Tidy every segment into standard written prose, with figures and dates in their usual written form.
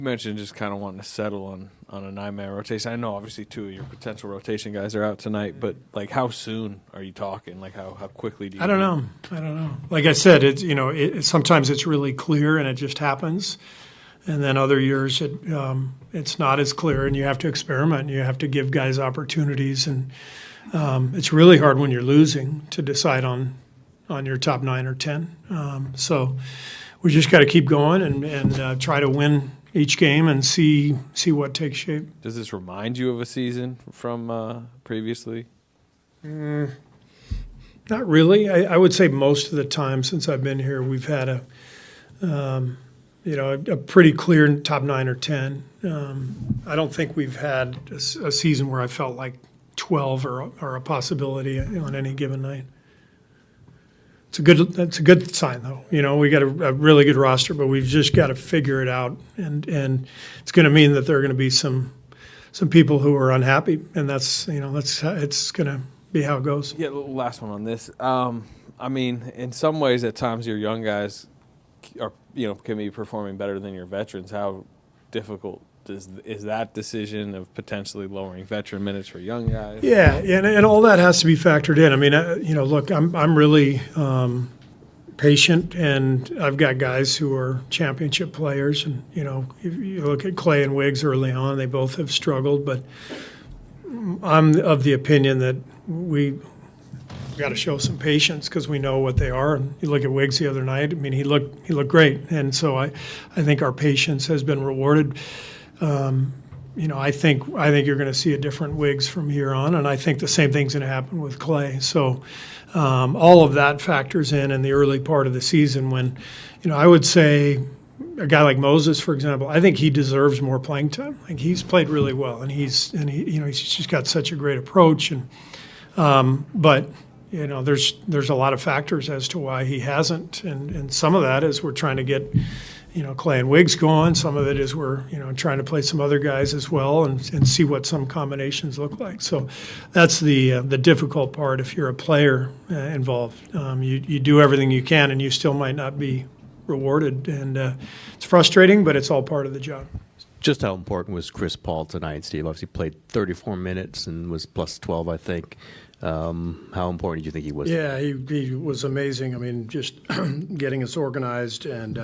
You mentioned just kind of wanting to settle on a 9-man rotation. I know obviously 2 of your potential rotation guys are out tonight, but like how soon are you talking? Like how quickly do you? I don't know. Like I said, sometimes it's really clear and it just happens, and then other years it's not as clear and you have to experiment. You have to give guys opportunities, and it's really hard when you're losing to decide on your top 9 or 10. So we just got to keep going and try to win each game and see what takes shape. Does this remind you of a season from previously? Not really. I would say most of the time since I've been here, we've had a pretty clear top 9 or 10. I don't think we've had a season where I felt like 12 are a possibility on any given night. That's a good sign, though. We got a really good roster, but we've just got to figure it out, and it's going to mean that there are going to be some people who are unhappy, and it's going to be how it goes. Yeah, last one on this. I mean, in some ways, at times your young guys can be performing better than your veterans. How difficult is that decision of potentially lowering veteran minutes for young guys? Yeah, and all that has to be factored in. I mean, look, I'm really patient, and I've got guys who are championship players, and if you look at Klay and Wiggs early on, they both have struggled, but I'm of the opinion that we got to show some patience because we know what they are. And you look at Wiggs the other night. I mean, he looked great, and so I think our patience has been rewarded. I think you're going to see a different Wiggs from here on, and I think the same thing's going to happen with Klay. So all of that factors in the early part of the season when, I would say a guy like Moses, for example, I think he deserves more playing time. Like he's played really well, and he's just got such a great approach, and but there's a lot of factors as to why he hasn't, and some of that is we're trying to get Klay and Wiggs going. Some of it is we're trying to play some other guys as well and see what some combinations look like. So that's the difficult part if you're a player involved. You do everything you can and you still might not be rewarded, and it's frustrating, but it's all part of the job. Just how important was Chris Paul tonight, Steve? Obviously played 34 minutes and was plus 12, I think. How important do you think he was? Yeah, he was amazing. I mean, just getting us organized and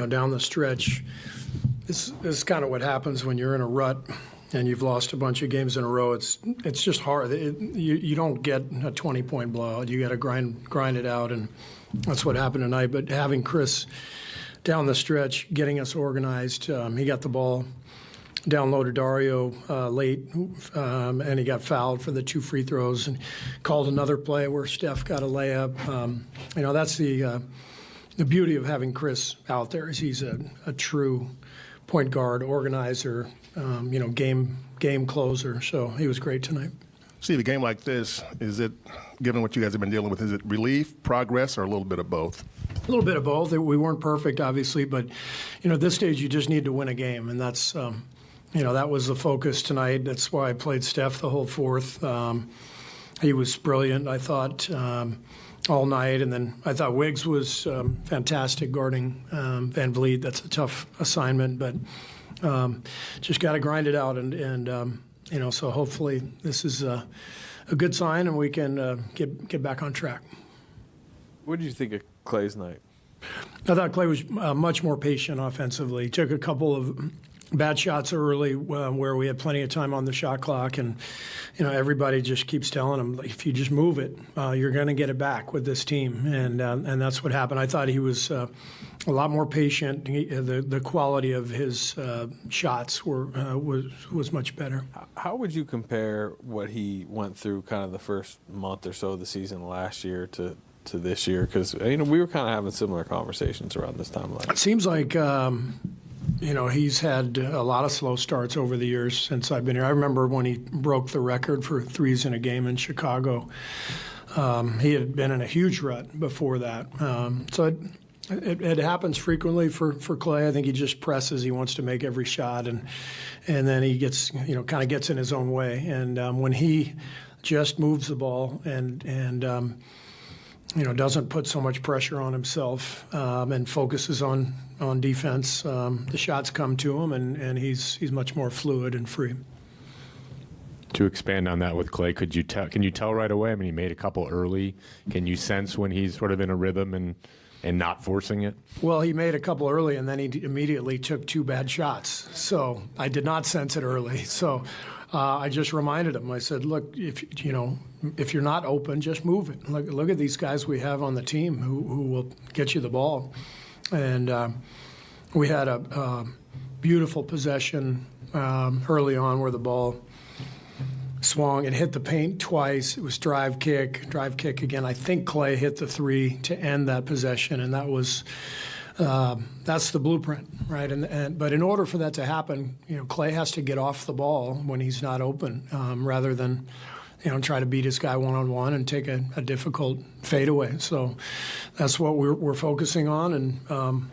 down the stretch. This is kind of what happens when you're in a rut and you've lost a bunch of games in a row. It's just hard. You don't get a 20-point blowout. You got to grind it out, and that's what happened tonight. But having Chris down the stretch, getting us organized, he got the ball down low to Dario late, and he got fouled for the 2 free throws and called another play where Steph got a layup. That's the beauty of having Chris out there is he's a true point guard, organizer, game closer. So he was great tonight. Steve, a game like this, is it, given what you guys have been dealing with, is it relief, progress, or a little bit of both? A little bit of both. We weren't perfect, obviously, but at this stage you just need to win a game, and that's that was the focus tonight. That's why I played Steph the whole fourth. He was brilliant, I thought, all night. And then I thought Wiggs was fantastic guarding Van Vliet. That's a tough assignment, but just got to grind it out. And so hopefully this is a good sign and we can get back on track. What did you think of Klay's night? I thought Klay was much more patient offensively. He took a couple of bad shots early where we had plenty of time on the shot clock, and everybody just keeps telling him, if you just move it, you're going to get it back with this team, and that's what happened. I thought he was a lot more patient. The quality of his shots was much better. How would you compare what he went through kind of the first month or so of the season last year to this year? Because we were kind of having similar conversations around this time last year. It seems like he's had a lot of slow starts over the years since I've been here. I remember when he broke the record for threes in a game in Chicago. He had been in a huge rut before that. So it happens frequently for Klay. I think he just presses. He wants to make every shot, and then he gets kind of gets in his own way. And when he just moves the ball and doesn't put so much pressure on himself and focuses on defense. The shots come to him, and he's much more fluid and free. To expand on that with Klay, can you tell right away? I mean, he made a couple early. Can you sense when he's sort of in a rhythm and not forcing it? Well, he made a couple early, and then he immediately took 2 bad shots. So I did not sense it early. So I just reminded him. I said, look, if you're not open, just move it. Look at these guys we have on the team who will get you the ball. And we had a beautiful possession early on where the ball swung and hit the paint twice. It was drive kick again. I think Klay hit the 3 to end that possession, and that was that's the blueprint, right? But in order for that to happen, Klay has to get off the ball when he's not open, rather than try to beat his guy one-on-one and take a difficult fadeaway. So that's what we're focusing on, and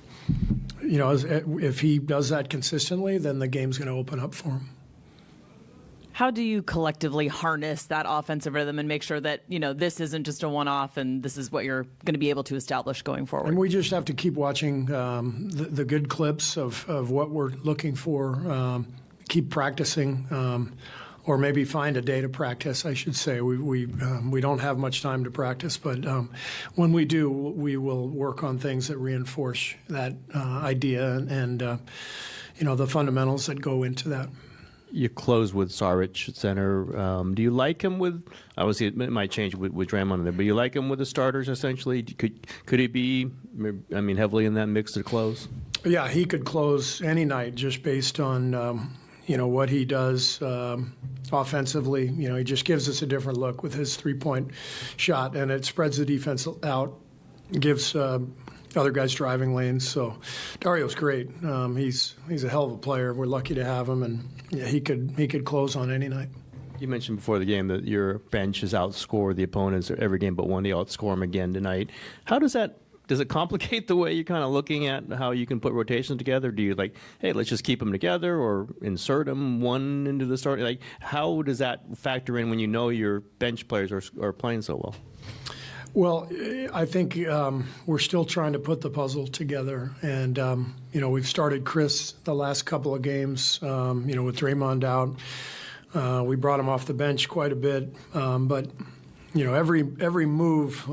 if he does that consistently, then the game's going to open up for him. How do you collectively harness that offensive rhythm and make sure that, this isn't just a one-off and this is what you're going to be able to establish going forward? And we just have to keep watching the good clips of what we're looking for, keep practicing, or maybe find a day to practice, I should say. We don't have much time to practice, but when we do, we will work on things that reinforce that idea and the fundamentals that go into that. You close with Saric at center. Do you like him with? Obviously, it might change with Draymond in there, but you like him with the starters essentially. Could he be? Heavily in that mix to close. Yeah, he could close any night just based on what he does offensively. He just gives us a different look with his 3-point shot, and it spreads the defense out, gives other guys driving lanes. So Dario's great. He's a hell of a player. We're lucky to have him, and he could close on any night. You mentioned before the game that your bench has outscored the opponents every game but one. They outscore them again tonight. How does it complicate the way you're kind of looking at how you can put rotations together? Do you hey, let's just keep them together or insert them one into the start? How does that factor in when your bench players are playing so well? Well, I think we're still trying to put the puzzle together. And, we've started Chris the last couple of games, with Draymond out. We brought him off the bench quite a bit. But, every move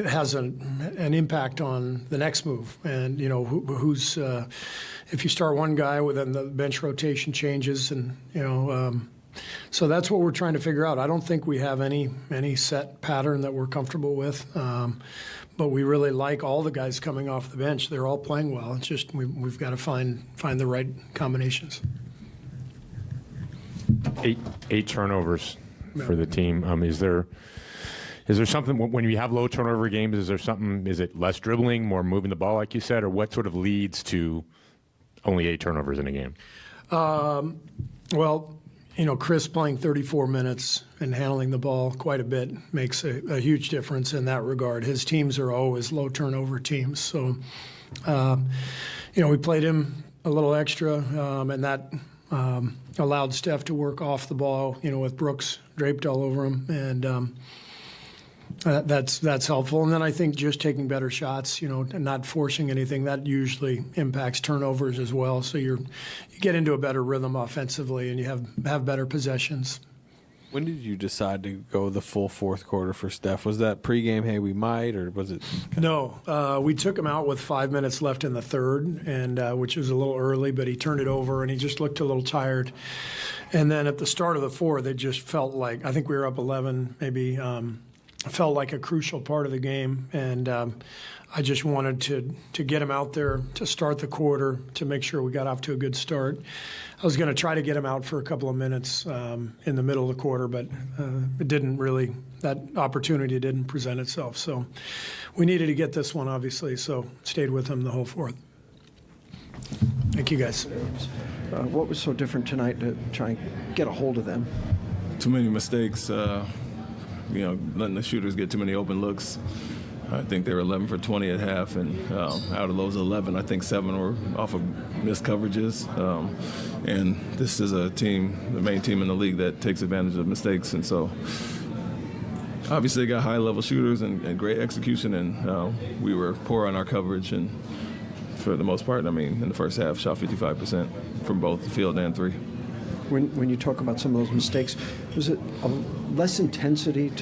has an impact on the next move. And, who's if you start one guy, then the bench rotation changes and, so that's what we're trying to figure out. I don't think we have any set pattern that we're comfortable with, but we really like all the guys coming off the bench. They're all playing well. It's just we've got to find the right combinations. 8 turnovers for the team. Is there something when you have low turnover games? Is there something? Is it less dribbling, more moving the ball, like you said, or what sort of leads to only 8 turnovers in a game? Well. Chris playing 34 minutes and handling the ball quite a bit makes a huge difference in that regard. His teams are always low turnover teams. So, we played him a little extra, and that allowed Steph to work off the ball, with Brooks draped all over him. And that's helpful. And then I think just taking better shots, and not forcing anything, that usually impacts turnovers as well. So you get into a better rhythm offensively, and you have better possessions. When did you decide to go the full fourth quarter for Steph? Was that pregame, hey, we might, or was it? No, we took him out with 5 minutes left in the third, and which was a little early, but he turned it over, and he just looked a little tired. And then at the start of the fourth, it just felt like, I think we were up 11, maybe, felt like a crucial part of the game, and I just wanted to get him out there to start the quarter to make sure we got off to a good start. I was going to try to get him out for a couple of minutes in the middle of the quarter, but it didn't really. That opportunity didn't present itself. So we needed to get this one, obviously. So stayed with him the whole fourth. Thank you, guys. What was so different tonight to try and get a hold of them? Too many mistakes. Letting the shooters get too many open looks. I think they were 11 for 20 at half, and out of those 11, I think 7 were off of missed coverages. And this is a team, the main team in the league, that takes advantage of mistakes. And so obviously they got high-level shooters and great execution, and we were poor on our coverage. And for the most part, I mean, in the first half, shot 55% from both the field and three. When you talk about some of those mistakes, was it less intensity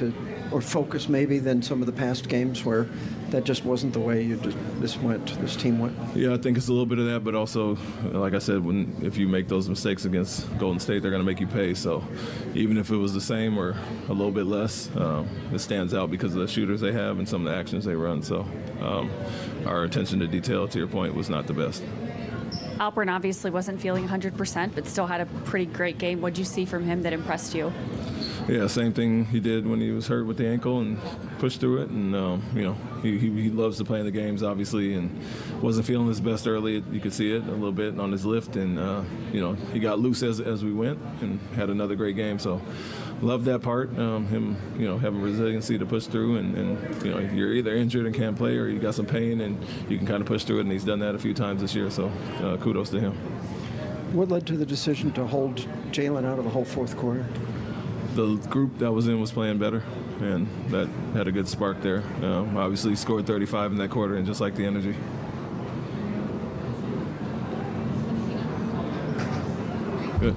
or focus maybe than some of the past games where that just wasn't the way this team went? Yeah, I think it's a little bit of that, but also, like I said, if you make those mistakes against Golden State, they're going to make you pay. So even if it was the same or a little bit less, it stands out because of the shooters they have and some of the actions they run. So our attention to detail, to your point, was not the best. Alpern obviously wasn't feeling 100%, but still had a pretty great game. What did you see from him that impressed you? Yeah, same thing he did when he was hurt with the ankle and pushed through it. And, he loves to play in the games, obviously, and wasn't feeling his best early. You could see it a little bit on his lift. And, he got loose as we went and had another great game. So love that part, him, having resiliency to push through. And you're either injured and can't play or you got some pain and you can kind of push through it. And he's done that a few times this year. So kudos to him. What led to the decision to hold Jalen out of the whole fourth quarter? The group that was in was playing better, and that had a good spark there. Obviously, he scored 35 in that quarter, and just like the energy. Good.